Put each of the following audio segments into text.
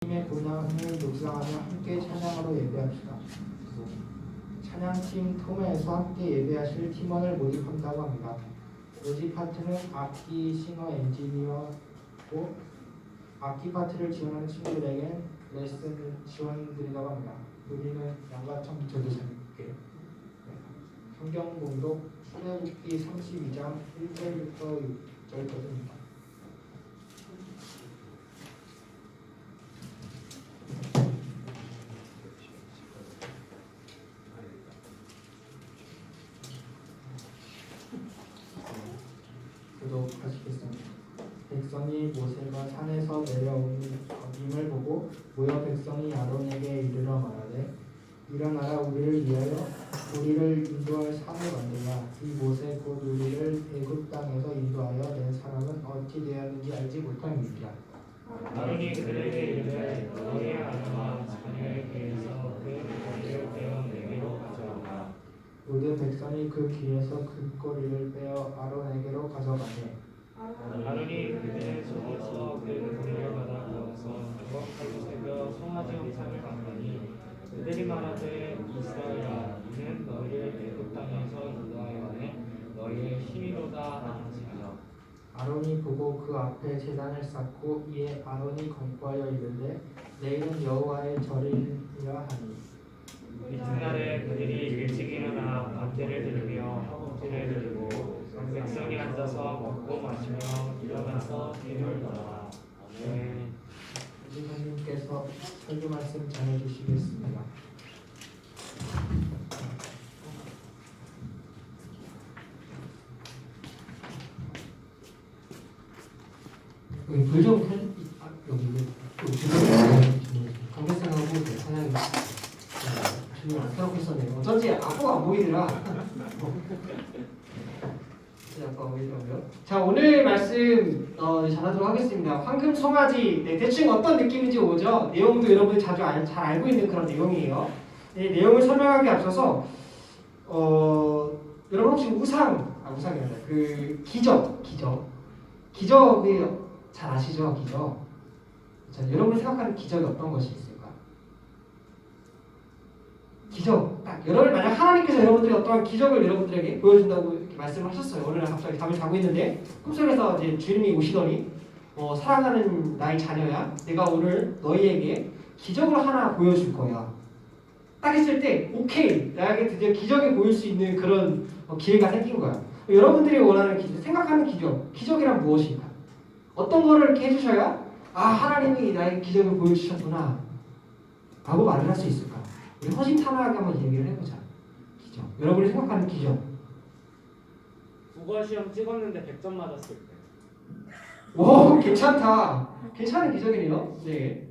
주님의 고난을 묵상하며 함께 찬양으로 예배합시다. 찬양팀 톰에서 함께 예배하실 팀원을 모집한다고 합니다. 모집 파트는 악기, 싱어, 엔지니어고 악기 파트를 지원하는 친구들에게는 레슨 지원드린다고 합니다. 우리는 양가청 저도 잘할게요. 성경 봉독 출애굽기 32장 1절부터 6절까지입니다. 구독하시겠습니다. 백성이 모세가 산에서 내려옴을 보고 모여 백성이 아론에게 이르러 말하되 일어나라 우리를 위하여 우리를 인도할 산을 만들라. 이 모세 곧 우리를 애굽 땅에서 인도하여 낸 사람은 어찌 되었는지 알지 못함이니라. 아론이 그들에게 이르되 너희의 아내와 자녀에게서 그 고기를 빼어 내게로 가져오라. 모든 백성이 그 길에서 그 꼬리를 빼어 아론에게로 가져가매 아론이 그들의 손에서 그 고기를 받아 구워서 조각하고 새겨 송아지 형상을 갖더니 그들이 말하되 이스라엘아 이는 너희를 애굽 땅에서 인도하여 내 너희의 힘이로다 하는지라. 아론이 보고 그 앞에 제단을 쌓고 이에 아론이 권고하여 이르되 내일은 여호와의 절이라 하니 이튿날에 그들이 일찍 일어나 반대를 들으며 허벅지를 들고 백성이 앉아서 먹고 마시며 일어나서 기름을 넣어라. 아멘. 주님께서 설교 말씀 전해주시겠습니다. 여기 불좀 여기 강대생하고 찬양이 주님 안 켜놓고 있었네요. 어쩐지 아빠가 안 보이더라. 아까 보이더라고요. 자, 오늘 말씀 전하도록 하겠습니다. 황금 송아지, 대충 어떤 느낌인지 오죠? 내용도 여러분이 잘 알고 있는 그런 내용이에요. 내용을 설명하기 앞서서 여러분 혹시 우상이 아니라 그 기적이 잘 아시죠? 기적. 자, 여러분이 생각하는 기적이 어떤 것이 있을까? 기적. 딱 여러분 만약 하나님께서 여러분들이 어떠한 기적을 여러분들에게 보여준다고 이렇게 말씀을 하셨어요. 오늘 날 갑자기 잠을 자고 있는데 꿈속에서 이제 주님이 오시더니 사랑하는 나의 자녀야, 내가 오늘 너희에게 기적을 하나 보여줄 거야. 딱 했을 때 오케이, 나에게 드디어 기적이 보일 수 있는 그런 기회가 생긴 거야. 여러분들이 원하는 기적, 생각하는 기적이란 무엇인가? 어떤 거를 이렇게 해주셔야 하나님이 나에게 기적을 보여주셨구나 라고 말을 할 수 있을까? 우리 허심탄회하게 한번 얘기를 해보자. 기적. 여러분이 생각하는 기적. 국어 시험 찍었는데 100점 맞았을 때. 오, 괜찮다. 괜찮은 기적이네요. 네.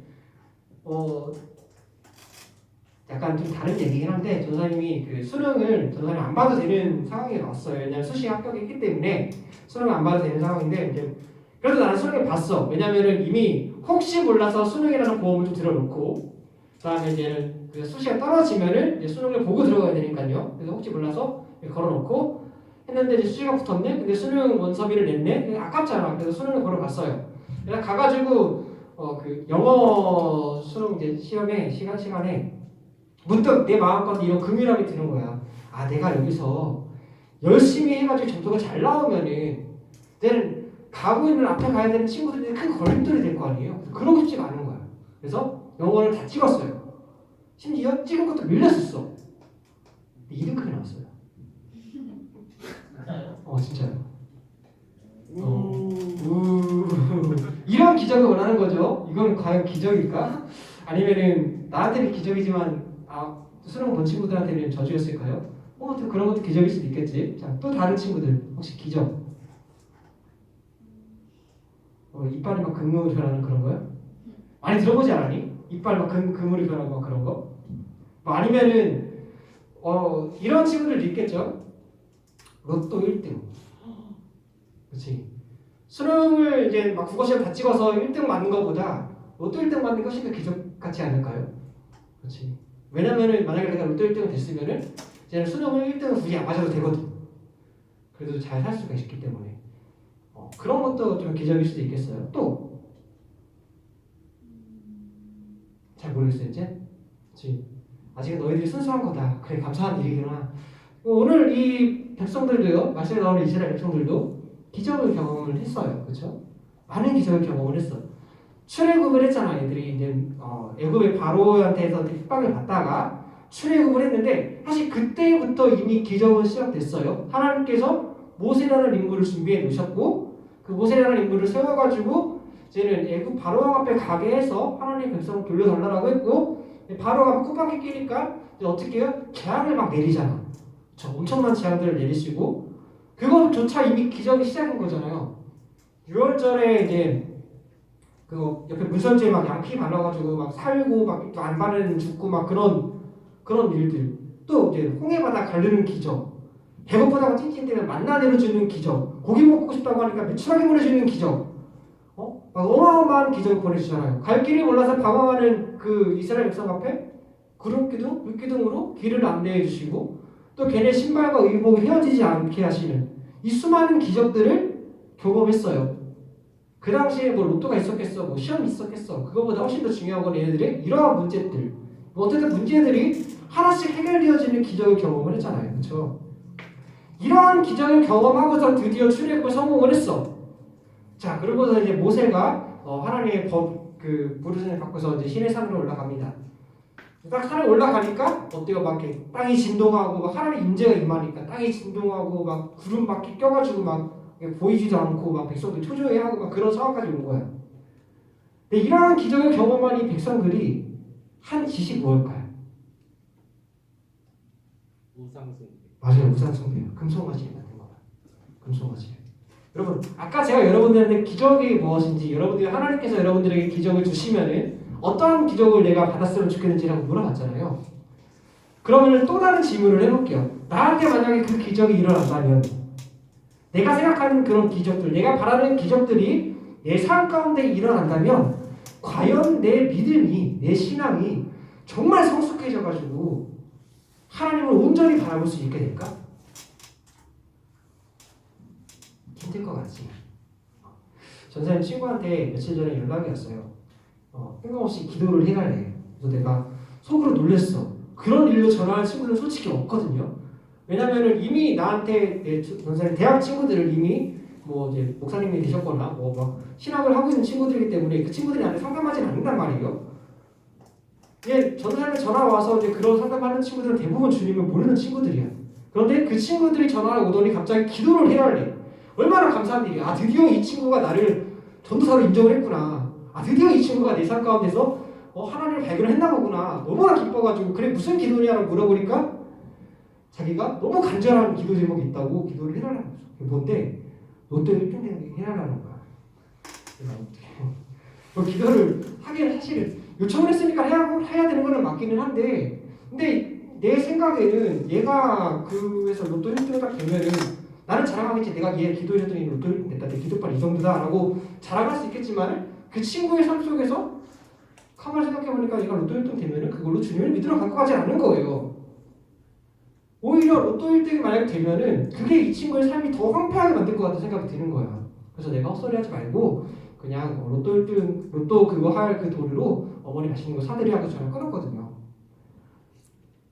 약간 좀 다른 얘기긴 한데 전사님이 그 수능을 전사님 안 봐도 되는 상황이 왔어요. 왜냐면 수시 합격했기 때문에 수능을 안 봐도 되는 상황인데 이제 그래도 나는 수능을 봤어. 왜냐면은 이미 혹시 몰라서 수능이라는 보험을 좀 들어놓고 그다음에 이제는 그 수시가 떨어지면은 이제 수능을 보고 들어가야 되니까요. 그래서 혹시 몰라서 걸어놓고 했는데 이제 수시가 붙었네. 근데 수능 원서비를 냈네. 아깝잖아. 그래서 수능을 보러 갔어요. 그래서 가가지고 그 영어 수능 이제 시간에 문득 내 마음가운데 이런 긍휼함이 드는 거야. 내가 여기서 열심히 해가지고 점수가 잘 나오면은 내는 가고 있는 앞에 가야 되는 친구들이 큰 걸림돌이 될 거 아니에요. 그러고 싶지가 않은 거야. 그래서 영어를 다 찍었어요. 심지어 찍은 것도 밀렸었어. 2등급이 나왔어요. 진짜요. 이런 기적을 원하는 거죠. 이건 과연 기적일까? 아니면은 나한테는 기적이지만 수능 본 친구들한테는 저주였을까요? 또 그런 것도 기적일 수도 있겠지. 자, 또 다른 친구들 혹시 기적? 이빨이 막 금으로 변하는 그런 거요? 많이 들어보지 않았니? 이빨 막 금으로 변하고 막 그런 거? 아니면은 이런 친구들도 있겠죠. 로또 1등. 그렇지. 수능을 이제 막 국어시험 다 찍어서 1등 맞는 것보다 로또 1등 맞는 것이 더 기적 같지 않을까요? 그렇지. 왜냐면은 만약에 내가 로또 1등을 됐으면은 이제 수능을 1등을 굳이 안 맞아도 되거든. 그래도 잘 살 수가 있기 때문에 그런 것도 좀 기적일 수도 있겠어요. 또 잘 모르겠어요 이제. 그치? 아직은 너희들이 순수한 거다. 그래 감사한 일이구나. 오늘 이 백성들도요, 말씀에 나오는 이스라엘 백성들도 기적을 경험을 했어요, 그렇죠? 많은 기적을 경험을 했어. 출애굽을 했잖아, 애들이 이제 애굽의 바로한테서 핍박을 받다가 출애굽을 했는데 사실 그때부터 이미 기적은 시작됐어요. 하나님께서 모세라는 인물을 준비해 놓으셨고 그 모세라는 인물을 세워가지고 이제는 애굽 바로왕 앞에 가게 해서 하나님 백성을 돌려달라고 했고 바로가 콧방귀 끼니까 이제 어떻게 해요? 재앙을 막 내리잖아. 저 엄청난 재앙들을 내리시고 그것조차 이미 기적이 시작인 거잖아요. 6월절에 이제 그 옆에 물선지에 막 양피 발라가지고 막 살고 막 안 바르는 죽고 막 그런 일들. 또 이제 홍해 바다 가르는 기적. 배고프다고 찡찡대면 만나 내려주는 기적. 고기 먹고 싶다고 하니까 메추라기 보내주는 기적. 막 어마어마한 기적을 보내주잖아요. 갈 길을 몰라서 방황하는 그 이스라엘 백성 앞에 구름 기둥, 불 기둥으로 길을 안내해 주시고 또 걔네 신발과 의복이 헤어지지 않게 하시는 이 수많은 기적들을 경험했어요. 그 당시에 뭐 로또가 있었겠어, 뭐 시험이 있었겠어. 그거보다 훨씬 더 중요한 건 얘네들의 이러한 문제들. 뭐 어쨌든 문제들이 하나씩 해결되어지는 기적을 경험을 했잖아요, 그렇죠? 이러한 기적을 경험하고서 드디어 출애굽을 성공을 했어. 자, 그러고서 이제 모세가 하나님의 그 부르심을 받고서 이제 시내 산으로 올라갑니다. 딱 산에 올라가니까 어때요? 막 이렇게 땅이 진동하고 막 하나님의 임재가 임하니까 땅이 진동하고 막 구름 막 껴가지고 막 보이지도 않고 막 백성들 초조해하고 막 그런 상황까지 온 거야. 근데 이러한 기적을 경험한 이 백성들이 한 짓이 무엇일까요? 우상숭배. 맞아요, 우상숭배예요. 금송아지를 만든 거야. 금송아지. 여러분, 아까 제가 여러분들한테 기적이 무엇인지, 여러분들이 하나님께서 여러분들에게 기적을 주시면은 어떠한 기적을 내가 받았으면 좋겠는지라고 물어봤잖아요. 그러면 또 다른 질문을 해볼게요. 나한테 만약에 그 기적이 일어난다면, 내가 생각하는 그런 기적들, 내가 바라는 기적들이 내 삶 가운데 일어난다면, 과연 내 믿음이, 내 신앙이 정말 성숙해져가지고 하나님을 온전히 바라볼 수 있게 될까? 힘들 것 같지. 전사님 친구한테 며칠 전에 연락이 왔어요. 뜬금없이 기도를 해달래. 그래서 내가 속으로 놀랬어. 그런 일로 전화할 친구는 솔직히 없거든요. 왜냐면은 이미 나한테 내 전사님 대학 친구들을 이미 뭐 이제 목사님이 되셨거나 뭐 막 신학을 하고 있는 친구들이기 때문에 그 친구들이 나한테 상담하지 않는단 말이에요. 예, 전사님이 전화 와서 이제 그런 상담하는 친구들은 대부분 주님을 모르는 친구들이야. 그런데 그 친구들이 전화를 오더니 갑자기 기도를 해달래. 얼마나 감사한 일이야. 아, 드디어 이 친구가 나를 전도사로 인정을 했구나. 아, 드디어 이 친구가 내 삶 가운데서 하나님을 발견을 했나 보구나. 너무나 기뻐가지고 그래 무슨 기도냐고 물어보니까 자기가 너무 간절한 기도 제목이 있다고 기도를 해달라는 거죠. 그게 뭔데? 로또 1등 되는 게 해달라는 거야. 그래서 어떻게 기도를 하기는 사실 요청을 했으니까 해야 되는 거는 맞기는 한데 근데 내 생각에는 얘가 그에서 로또 1등을 딱 되면은 나는 자랑하겠지. 내가 얘 기도했더니 로또 1등 됐다. 내 기도빨 이 정도다 라고 자랑할 수 있겠지만 그 친구의 삶 속에서 가만히 생각해보니까 얘가 로또 1등 되면은 그걸로 주님을 믿으러 갈 것 같지 않은 거예요. 오히려 로또 1등이 만약에 되면은 그게 이 친구의 삶이 더 황폐하게 만들 것 같은 생각이 드는 거야. 그래서 내가 헛소리하지 말고 그냥 로또 1등 로또 그거 할 그 돈으로 어머니 맛있는 거 사드리라고 전화 끊었거든요.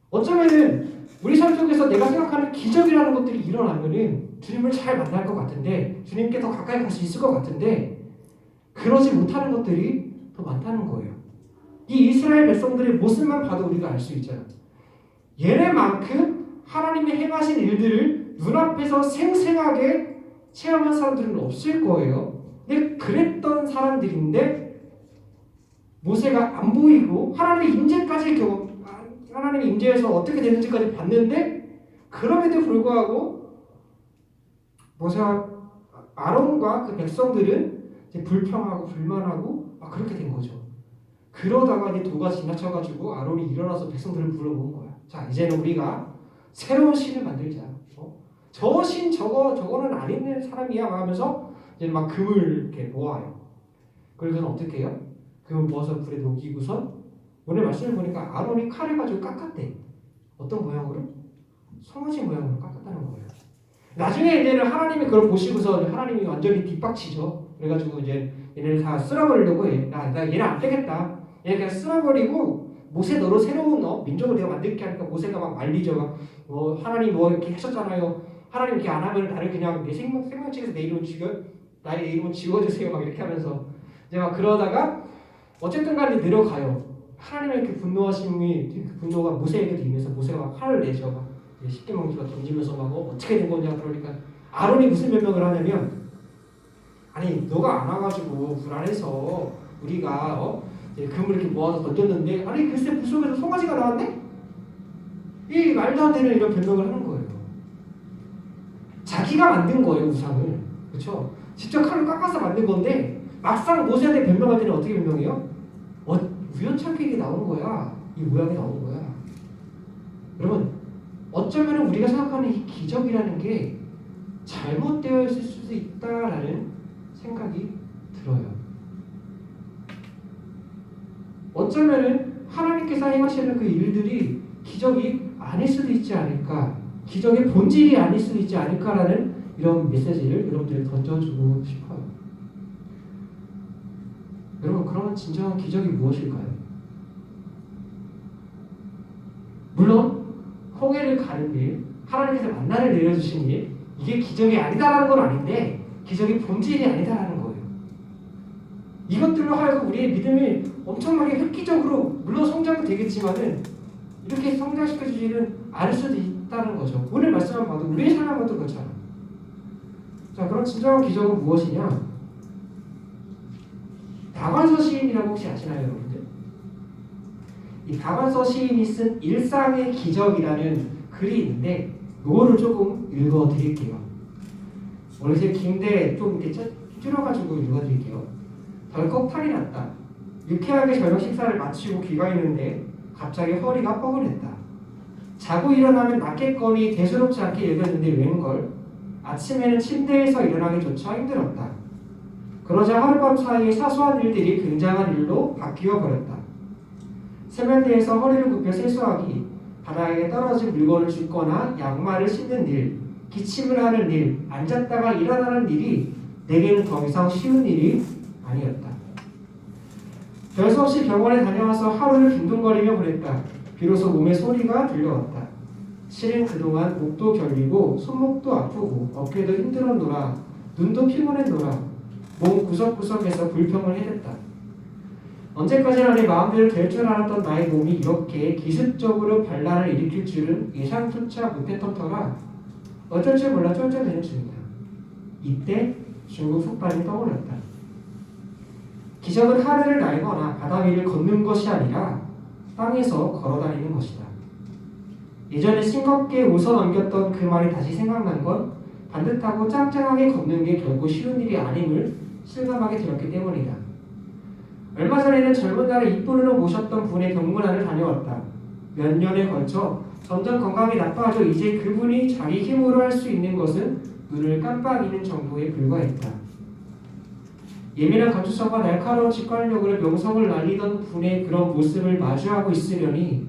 어쩌면은 우리 삶 속에서 내가 생각하는 기적이라는 것들이 일어나면은 주님을 잘 만날 것 같은데 주님께 더 가까이 갈 수 있을 것 같은데 그러지 못하는 것들이 더 많다는 거예요. 이 이스라엘 백성들의 모습만 봐도 우리가 알 수 있잖아요. 얘네만큼 하나님의 행하신 일들을 눈앞에서 생생하게 체험한 사람들은 없을 거예요. 근데 그랬던 사람들인데 모세가 안 보이고 하나님의 임재까지 하나님의 임재에서 어떻게 되는지까지 봤는데 그럼에도 불구하고 모세와 아론과 그 백성들은 이제 불평하고 불만하고 막 그렇게 된 거죠. 그러다가 이제 도가 지나쳐가지고 아론이 일어나서 백성들을 불러모은 거야. 자, 이제는 우리가 새로운 신을 만들자. 저 신 저거는 안 있는 사람이야 막 하면서 이제 막 금을 이렇게 모아요. 그래서 어떻게 해요? 금을 모아서 불에 녹이고선 오늘 말씀을 보니까 아론이 칼을 가지고 깎았대. 어떤 모양으로? 송아지 모양으로 깎았다는 거예요. 나중에 이제는 하나님이 그걸 보시고서 하나님이 완전히 뒷박치죠. 그래가지고 이제 얘네를 다 쓸어버리려고 해. 나 얘는 안 되겠다. 얘 그냥 쓸어버리고 모세 너로 새로운 민족을 내가 만들게 하니까 모세가 막 말리죠. 막 하나님 이렇게 하셨잖아요. 하나님 이렇게 안 하면 나를 그냥 내 생명책에서 내 이름 나의 내 이름은 지워주세요. 막 이렇게 하면서 이제 막 그러다가 어쨌든 간에 내려가요. 하나님의 그 분노하심이 그 분노가 모세에게 임해서 모세가 막 화를 내죠. 막 십계명지가 던지면서 막 어떻게 된 거냐 그러니까 아론이 무슨 변명을 하냐면 아니 너가 안 와가지고 불안해서 우리가 금을 이렇게 모아서 던졌는데 아니 글쎄 불 속에서 송아지가 나왔네? 이 말도 안 되는 이런 변명을 하는 거예요. 자기가 만든 거예요 우상을. 그렇죠? 직접 칼로 깎아서 만든 건데 막상 모세한테 변명할 때는 어떻게 변명해요? 우연찮게 이게 나온 거야. 이 모양이 나온 거야. 여러분 어쩌면 우리가 생각하는 이 기적이라는 게 잘못되어 있을 수도 있다라는 생각이 들어요. 어쩌면 하나님께서 행하시는 그 일들이 기적이 아닐 수도 있지 않을까, 기적의 본질이 아닐 수도 있지 않을까라는 이런 메시지를 여러분들이 던져주고 싶어요. 여러분 그러면 진정한 기적이 무엇일까요? 물론 홍해를 가는 일, 하나님께서 만나를 내려주신 일, 이게 기적이 아니다라는 건 아닌데 기적의 본질이 아니다라는 거예요. 이것들로 하여금 우리의 믿음이 엄청나게 획기적으로 물론 성장도 되겠지만은 이렇게 성장시켜주지는 않을 수도 있다는 거죠. 오늘 말씀을 봐도 우리의 삶을 봐도 그렇잖아. 자, 그럼 진정한 기적은 무엇이냐? 박완서 시인이라고 혹시 아시나요, 여러분들? 이 박완서 시인이 쓴 일상의 기적이라는 글이 있는데 이거를 조금 읽어드릴게요. 원래 제 긴데 좀 이렇게 줄여가지고 읽어드릴게요. 덜컥 탈이 났다. 유쾌하게 저녁 식사를 마치고 귀가했는데 갑자기 허리가 뻐근했다. 자고 일어나면 낫겠거니 대수롭지 않게 읽었는데 웬걸 아침에는 침대에서 일어나기조차 힘들었다. 그러자 하룻밤 사이에 사소한 일들이 굉장한 일로 바뀌어 버렸다. 세면대에서 허리를 굽혀 세수하기, 바닥에 떨어진 물건을 줍거나 양말을 씻는 일, 기침을 하는 일, 앉았다가 일어나는 일이 내게는 더 이상 쉬운 일이 아니었다. 별 수 없이 병원에 다녀와서 하루를 빈둥거리며 보냈다. 비로소 몸에 소리가 들려왔다. 실은 그동안 목도 결리고 손목도 아프고 어깨도 힘들었노라. 눈도 피곤했노라. 몸 구석구석에서 불평을 해댔다. 언제까지나 내 마음대로 될 줄 알았던 나의 몸이 이렇게 기습적으로 반란을 일으킬 줄은 예상조차 못했던 터라 어쩔 줄 몰라 쩔쩔대는 중이다. 이때 중국 속발이 떠올랐다. 기적은 하늘을 날거나 바다 위를 걷는 것이 아니라 땅에서 걸어다니는 것이다. 예전에 싱겁게 웃어넘겼던 그 말이 다시 생각난 건 반듯하고 짱짱하게 걷는 게 결코 쉬운 일이 아님을 실감하게 되었기 때문이다. 얼마 전에는 젊은 날에 입문으로 모셨던 분의 병문안을 다녀왔다. 몇 년에 걸쳐 점점 건강이 나빠져 이제 그분이 자기 힘으로 할 수 있는 것은 눈을 깜빡이는 정도에 불과했다. 예민한 감수성과 날카로운 직관력으로 명성을 날리던 분의 그런 모습을 마주하고 있으려니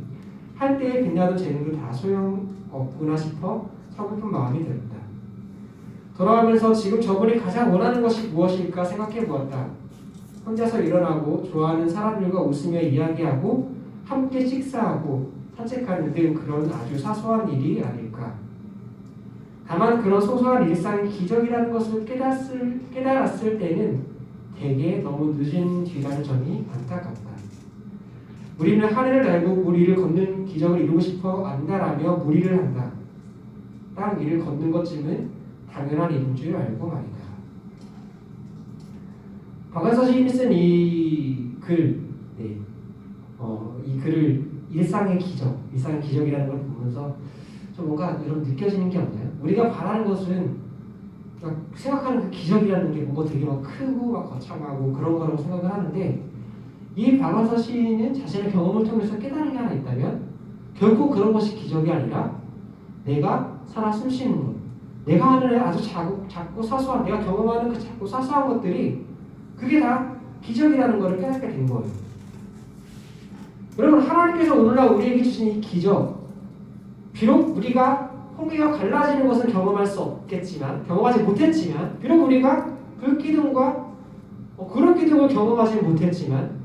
한때에 빛나던 재능도 다 소용없구나 싶어 서글픈 마음이 들었다. 돌아오면서 지금 저분이 가장 원하는 것이 무엇일까 생각해 보았다. 혼자서 일어나고 좋아하는 사람들과 웃으며 이야기하고 함께 식사하고 산책하는 등 그런 아주 사소한 일이 아닐까. 다만 그런 소소한 일상이 기적이라는 것을 깨달았을 때는 대개 너무 늦은 뒤라는 점이 안타깝다. 우리는 하늘을 날고 물 위를 걷는 기적을 이루고 싶어 안다라며 무리를 한다. 땅 위를 걷는 것쯤은 당연한 일인 줄 알고 말이다. 박완서 시인이 쓴 이 글을 일상의 기적이라는 걸 보면서 좀 뭔가 여러분 느껴지는 게 없나요? 우리가 바라는 것은 생각하는 그 기적이라는 게 뭔가 되게 막 크고 막 거창하고 그런 거라고 생각을 하는데 이 박완서 시인은 자신의 경험을 통해서 깨달은 게 하나 있다면 결국 그런 것이 기적이 아니라 내가 살아 숨쉬는 것, 내가 하는 아주 작고 사소한 내가 경험하는 그 작고 사소한 것들이 그게 다 기적이라는 것을 깨닫게 된 거예요. 여러분 하나님께서 오늘날 우리에게 주신 이 기적 비록 우리가 홍해가 갈라지는 것은 경험하지 못했지만 비록 우리가 불기둥과 그런 기둥을 경험하지 못했지만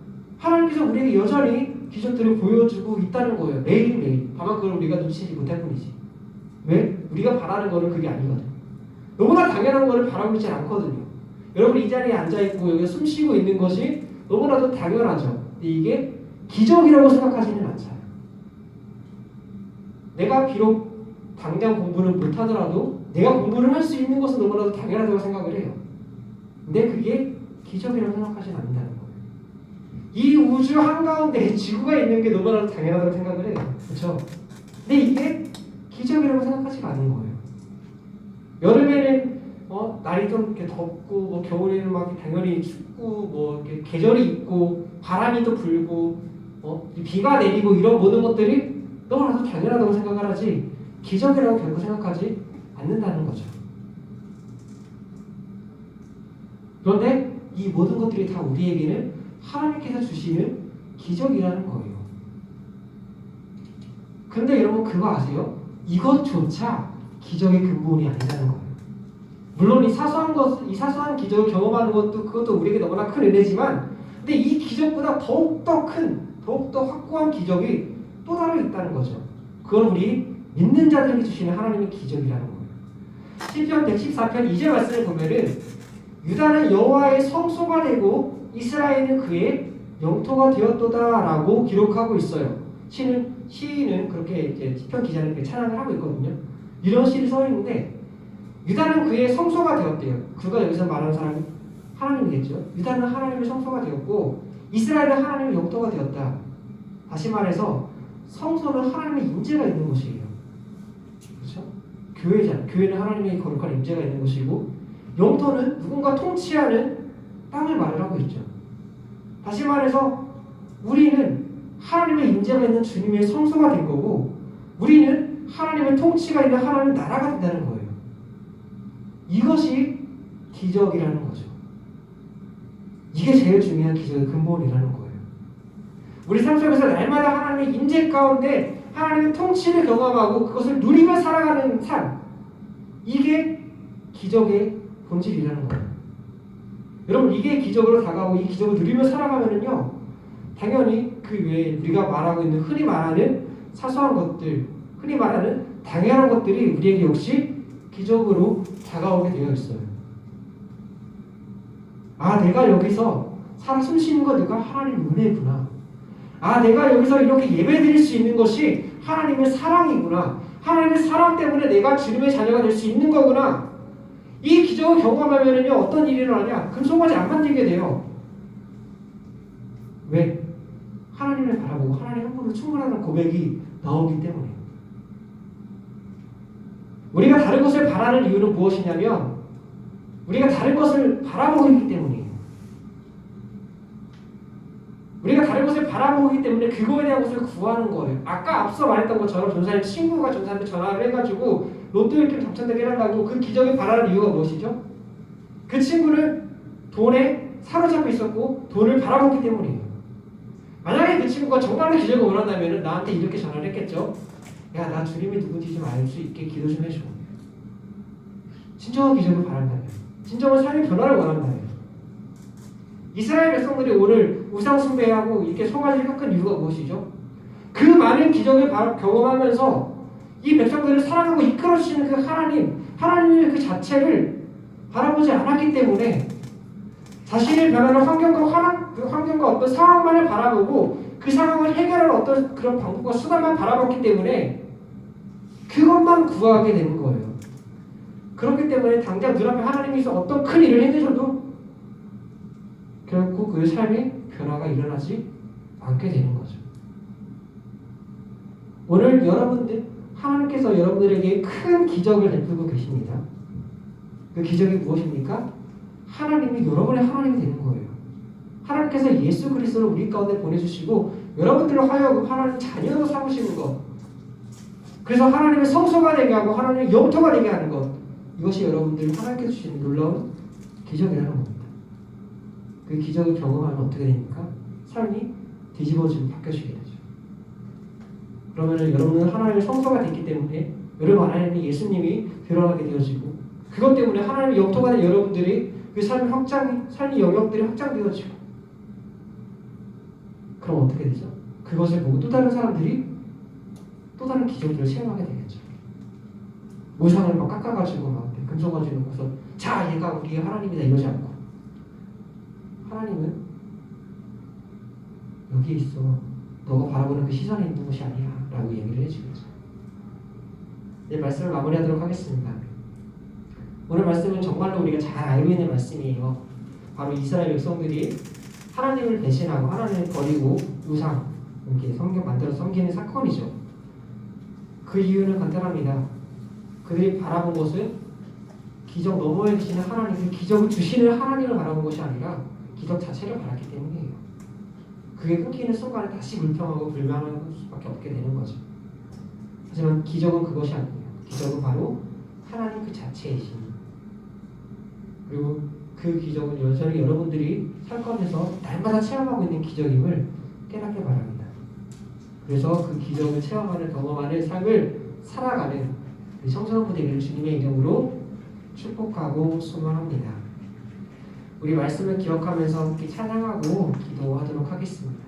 하나님께서 우리에게 여전히 기적들을 보여주고 있다는 거예요. 매일매일. 다만 그걸 우리가 놓치지 못할 뿐이지. 왜? 우리가 바라는 거는 그게 아니거든. 너무나 당연한 거를 바라고 있지 않거든요. 여러분 이 자리에 앉아있고 여기 숨 쉬고 있는 것이 너무나도 당연하죠. 근데 이게 기적이라고 생각하지는 않잖아요. 내가 비록 당장 공부를 못하더라도 내가 공부를 할 수 있는 것은 너무나도 당연하다고 생각을 해요. 근데 그게 기적이라고 생각하지는 않는다는 거예요. 이 우주 한가운데 지구가 있는 게 너무나도 당연하다고 생각을 해요. 그렇죠? 근데 이게 기적이라고 생각하지가 않는 거예요. 여름에는 날이 좀 이렇게 덥고 뭐 겨울에는 막 당연히 춥고 뭐 이렇게 계절이 있고 바람이 또 불고 비가 내리고 이런 모든 것들이 너무나도 당연하다고 생각을 하지 기적이라고 결코 생각하지 않는다는 거죠. 그런데 이 모든 것들이 다 우리에게는 하나님께서 주시는 기적이라는 거예요. 근데 여러분 그거 아세요? 이것조차 기적의 근본이 아니라는 거예요. 물론 이 사소한 기적을 경험하는 그것도 우리에게 너무나 큰 은혜지만, 근데 이 기적보다 더욱더 확고한 기적이 또 따로 있다는 거죠. 그건 우리 믿는 자들에게 주시는 하나님의 기적이라는 거예요. 시편 114편 2절 말씀을 보면은 유다는 여호와의 성소가 되고 이스라엘은 그의 영토가 되었도다라고 기록하고 있어요. 시인은 그렇게 이제 시편 기자는 그렇게 찬양을 하고 있거든요. 이런 시를 써 있는데 유다는 그의 성소가 되었대요. 그가 여기서 말하는 사람이 하나님이겠죠. 유다는 하나님의 성소가 되었고 이스라엘은 하나님의 영토가 되었다. 다시 말해서 성소는 하나님의 임재가 있는 곳이에요. 그렇죠? 교회잖아요. 교회는 하나님의 거룩한 임재가 있는 곳이고 영토는 누군가 통치하는 땅을 말을 하고 있죠. 다시 말해서 우리는 하나님의 임재가 있는 주님의 성소가 된 거고 우리는 하나님의 통치가 있는 하나님의 나라가 된다는 거예요. 이것이 기적이라는 거죠. 이게 제일 중요한 기적의 근본이라는 거예요. 우리 삶 속에서 날마다 하나님의 임재 가운데 하나님의 통치를 경험하고 그것을 누리며 살아가는 삶, 이게 기적의 본질이라는 거예요. 여러분 이게 기적으로 다가오고 이 기적을 누리며 살아가면은요 당연히 그 외에 우리가 말하고 있는 흔히 말하는 사소한 것들, 흔히 말하는 당연한 것들이 우리에게 역시 기적으로 다가오게 되어 있어요. 아, 내가 여기서 살아 숨쉬는 거 내가 하나님의 은혜구나. 아, 내가 여기서 이렇게 예배드릴 수 있는 것이 하나님의 사랑이구나. 하나님의 사랑 때문에 내가 주님의 자녀가 될 수 있는 거구나. 이 기적을 경험하면은요 어떤 일이 일어나냐? 금송아지 안 만들게 돼요. 왜? 하나님을 바라보고 하나님 한 분으로 충분하다는 고백이 나오기 때문에. 우리가 다른 것을 바라는 이유는 무엇이냐면 우리가 다른 것을 바라보고 있기 때문이에요. 우리가 다른 것을 바라보기 때문에 그거에 대한 것을 구하는 거예요. 아까 앞서 말했던 것처럼 전사님 친구가 전사한테 전화를 해가지고 로또 1등 당첨되게 해달라고 그 기적을 바라는 이유가 무엇이죠? 그 친구는 돈에 사로잡혀 있었고 돈을 바라보기 때문이에요. 만약에 그 친구가 정말로 기적을 원한다면 나한테 이렇게 전화를 했겠죠. 야, 나 주님이 누군지 좀 알 수 있게 기도 좀 해줘. 진정한 기적을 바란다면, 진정한 삶의 변화를 원한다면. 이스라엘 백성들이 오늘 우상 숭배하고 이렇게 송아지를 깎은 이유가 무엇이죠? 그 많은 기적을 경험하면서 이 백성들을 사랑하고 이끌어주시는 그 하나님의 그 자체를 바라보지 않았기 때문에 자신의 변하는 환경과 어떤 상황만을 바라보고 그 상황을 해결할 어떤 그런 방법과 수단만 바라봤기 때문에 그것만 구하게 되는 거예요. 그렇기 때문에 당장 눈앞에 하나님께서 어떤 큰 일을 해내셔도 결코 그 삶의 변화가 일어나지 않게 되는 거죠. 오늘 하나님께서 여러분들에게 큰 기적을 베풀고 계십니다. 그 기적이 무엇입니까? 하나님이 여러분의 하나님이 되는 거예요. 하나님께서 예수 그리스도를 우리 가운데 보내주시고 여러분들을 하여금 하나님 자녀로 삼으시는 것, 그래서 하나님의 성소가 되게 하고 하나님의 영토가 되게 하는 것, 이것이 여러분들 하나님께서 주시는 놀라운 기적이라는 겁니다. 그 기적을 경험하면 어떻게 됩니까? 삶이 뒤집어지고 바뀌어지게 되죠. 그러면 여러분은 하나님의 성소가 됐기 때문에 여러분 안에는 예수님이 드러나게 되어지고 그것 때문에 하나님의 영토가 된 여러분들이 그 삶의 영역들이 확장되어지고 그럼 어떻게 되죠? 그것을 보고 또 다른 사람들이 또 다른 기적들을 체험하게 되겠죠. 우상을 막 깎아가지고 막 금속 가지고 놓고서 자 얘가 우리의 하나님이다 이러지 않고 하나님은 여기 있어. 너가 바라보는 그 시선에 있는 것이 아니야 라고 얘기를 해주겠죠. 이제 말씀을 마무리하도록 하겠습니다. 오늘 말씀은 정말로 우리가 잘 알고 있는 말씀이에요. 바로 이스라엘 백성들이 하나님을 배신하고 하나님을 버리고 우상 이렇게 만들어서 섬기는 사건이죠. 그 이유는 간단합니다. 그들이 바라본 것은 기적 너머에 계시는 하나님, 그 기적을 주시는 하나님을 바라본 것이 아니라 기적 자체를 바랐기 때문이에요. 그게 끊기는 순간에 다시 불평하고 불만하는 수밖에 없게 되는 거죠. 하지만 기적은 그것이 아니에요. 기적은 바로 하나님 그 자체이신. 그리고 그 기적은 여전히 여러분들이 사건에서 날마다 체험하고 있는 기적임을 깨닫게 바랍니다. 그래서 그 기적을 체험하는 경험하는 삶을 살아가는 청소년부 되기를 주님의 이름으로 축복하고 소망합니다. 우리 말씀을 기억하면서 함께 찬양하고 기도하도록 하겠습니다.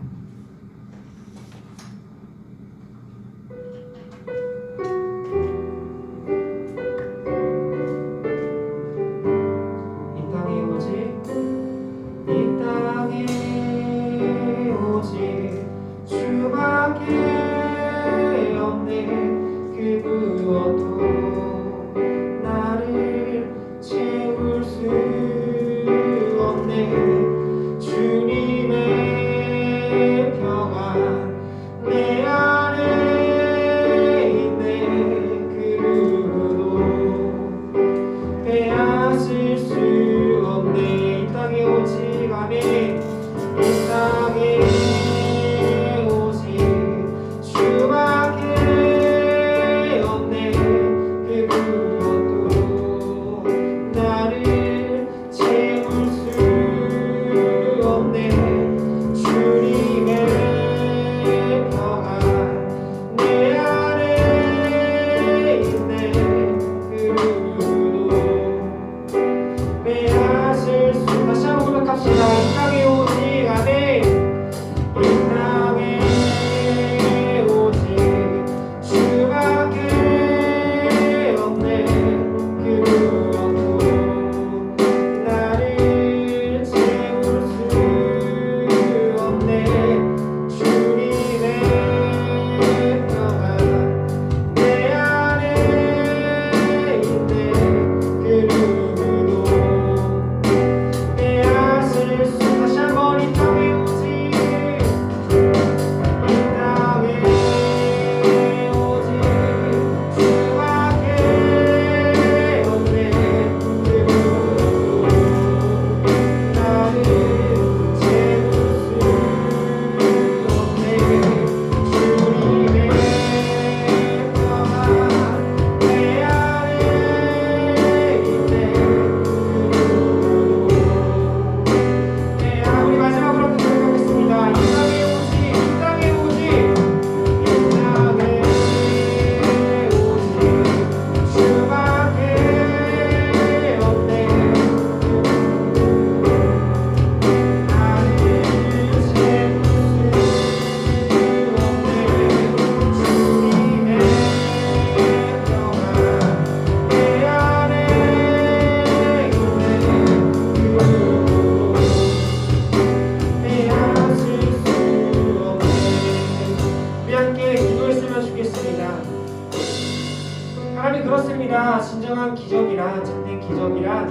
그렇습니다. 진정한 기적이란, 참된 기적이란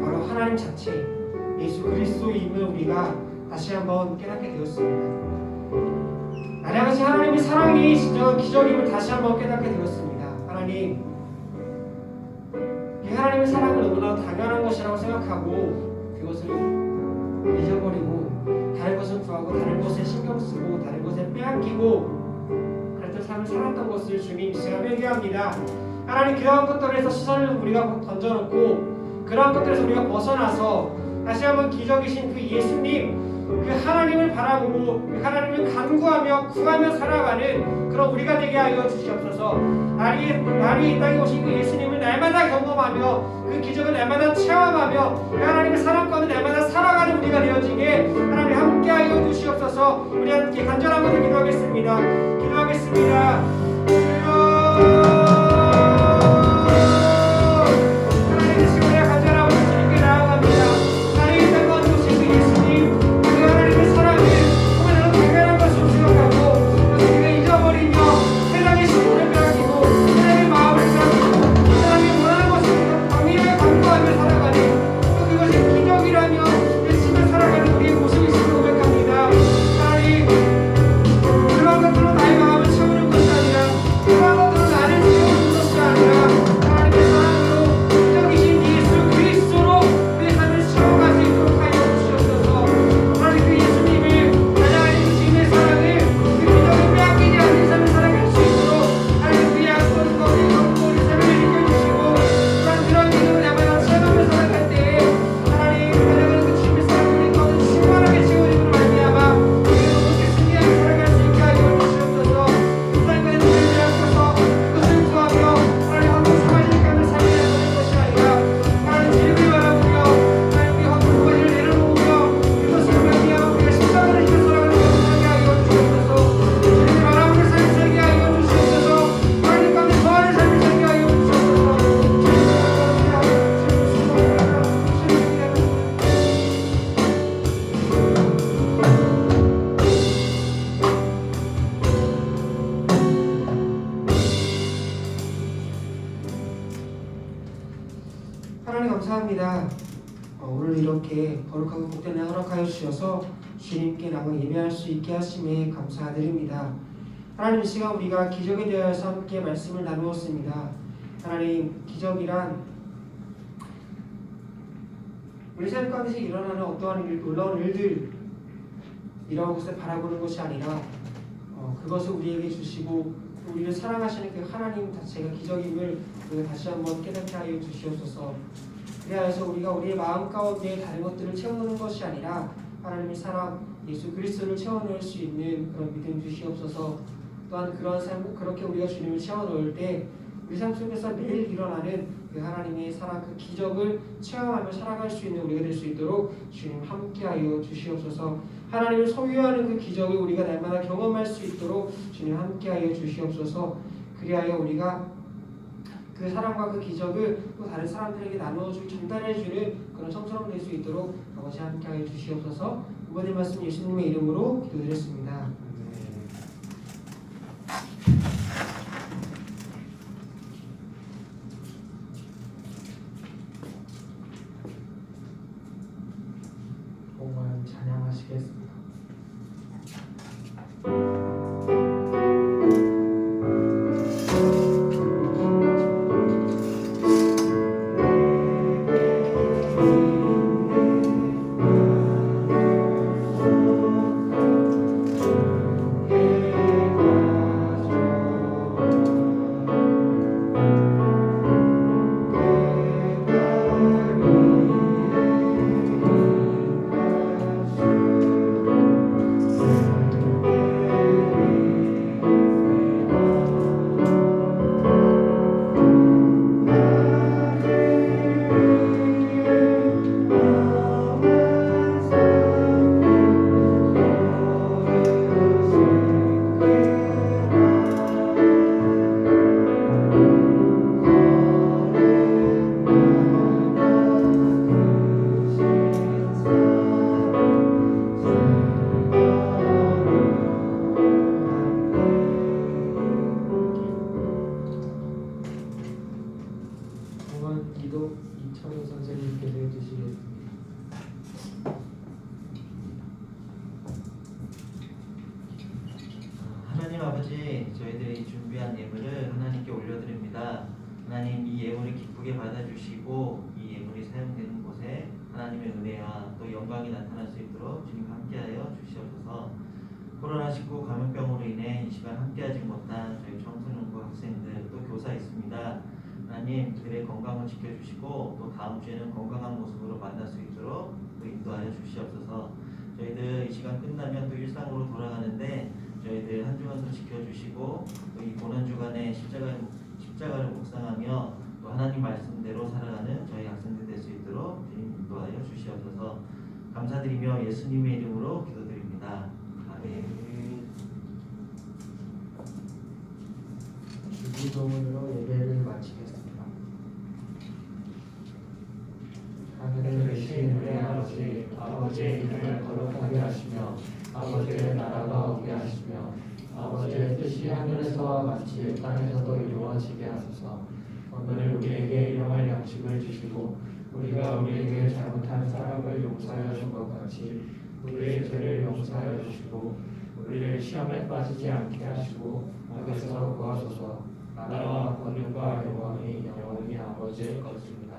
바로 하나님 자체, 예수 그리스도임을 우리가 다시 한번 깨닫게 되었습니다. 나량하신 하나님의 사랑이 진정한 기적임을 다시 한번 깨닫게 되었습니다. 하나님, 이 하나님의 사랑을 너무나 당연한 것이라고 생각하고 그것을 잊어버리고 다른 것을 구하고 다른 것에 신경 쓰고 다른 것에 빼앗기고 그랬던 삶을 살았던 것을 주님 제가 회개합니다. 하나님, 그러한 것들에서 시선을 우리가 던져놓고 그러한 것들에서 우리가 벗어나서 다시 한번 기적이신 그 예수님, 그 하나님을 바라보고 그 하나님을 간구하며 구하며 살아가는 그런 우리가 되게 하여 주시옵소서. 날이 이 땅에 오신 그 예수님을 날마다 경험하며 그 기적을 날마다 체험하며 그 하나님의 사랑 가운데 날마다 살아가는 우리가 되어지게 하나님 함께하여 주시옵소서. 우리 함께 간절함으로 기도하겠습니다. 기도하겠습니다. 주여 감사합니다. 오늘 이렇게 거룩하고 복된 날 허락하여 주셔서 주님께 나가 예배할 수 있게 하심에 감사드립니다. 하나님, 이 시간 우리가 기적에 대해서 함께 말씀을 나누었습니다. 하나님, 기적이란 우리 삶 가운데서 일어나는 어떠한 놀라운 일들이라고 그것을 바라보는 것이 아니라 그것을 우리에게 주시고 우리를 사랑하시는 그 하나님 자체가 기적임을 우리가 다시 한번 깨닫게 하여 주시옵소서. 그래서 우리가 우리의 마음 가운데 다른 것들을 채워놓는 것이 아니라 하나님의 사랑 예수 그리스도를 채워넣을 수 있는 그런 믿음 주시옵소서. 또한 그런 삶, 그렇게 우리가 주님을 채워넣을 때 우리 삶 속에서 매일 일어나는 그 하나님의 사랑, 그 기적을 체험하며 살아갈 수 있는 우리가 될 수 있도록 주님 함께하여 주시옵소서. 하나님을 소유하는 그 기적을 우리가 날마다 경험할 수 있도록 주님 함께하여 주시옵소서. 그리하여 우리가 그 사랑과 그 기적을 또 다른 사람들에게 나누어주고 전달해주는 그런 성처럼 될 수 있도록 아버지 함께하여 주시옵소서. 이번의 말씀 예수님의 이름으로 기도드렸습니다. 공간 찬양하시겠습니다. 기도 이철호 선생님께서 해주시겠습니다. 하나님 아버지, 저희들이 준비한 예물을 하나님께 올려드립니다. 하나님, 이 예물을 기쁘게 받아주시고 이 예물이 사용되는 곳에 하나님의 은혜와 또 영광이 나타날 수 있도록 주님 함께하여 주시옵소서. 코로나19 감염병으로 인해 이 시간 함께하지 못한 저희 청소년부 학생들 또 교사 있습니다. 하나님, 그들의 건강을 지켜주시고 또 다음 주에는 건강한 모습으로 만날 수 있도록 또 인도하여 주시옵소서. 저희들 이 시간 끝나면 또 일상으로 돌아가는데 저희들 한 주간도 지켜주시고 또 이 고난 주간에 십자가를 묵상하며 또 하나님 말씀대로 살아가는 저희 학생들 될 수 있도록 주님 인도하여 주시옵소서. 감사드리며 예수님의 이름으로 기도드립니다. 아멘. 주기도문으로 예배를 마치겠습니다. 하늘에 계신 우리 아버지, 아버지의 이름을 거룩하게 하시며 아버지의 나라가 오게 하시며 아버지의 뜻이 하늘에서와 같이 땅에서도 이루어지게 하소서. 오늘 우리에게 일용할 양식을 주시고 우리가 우리에게 잘못한 사람을 용서하여 준 것 같이 우리의 죄를 용서하여 주시고 우리를 시험에 빠지지 않게 하시고 악에서 구하소서. 나라와 권능과 영광이 영원히 아버지의 것입니다.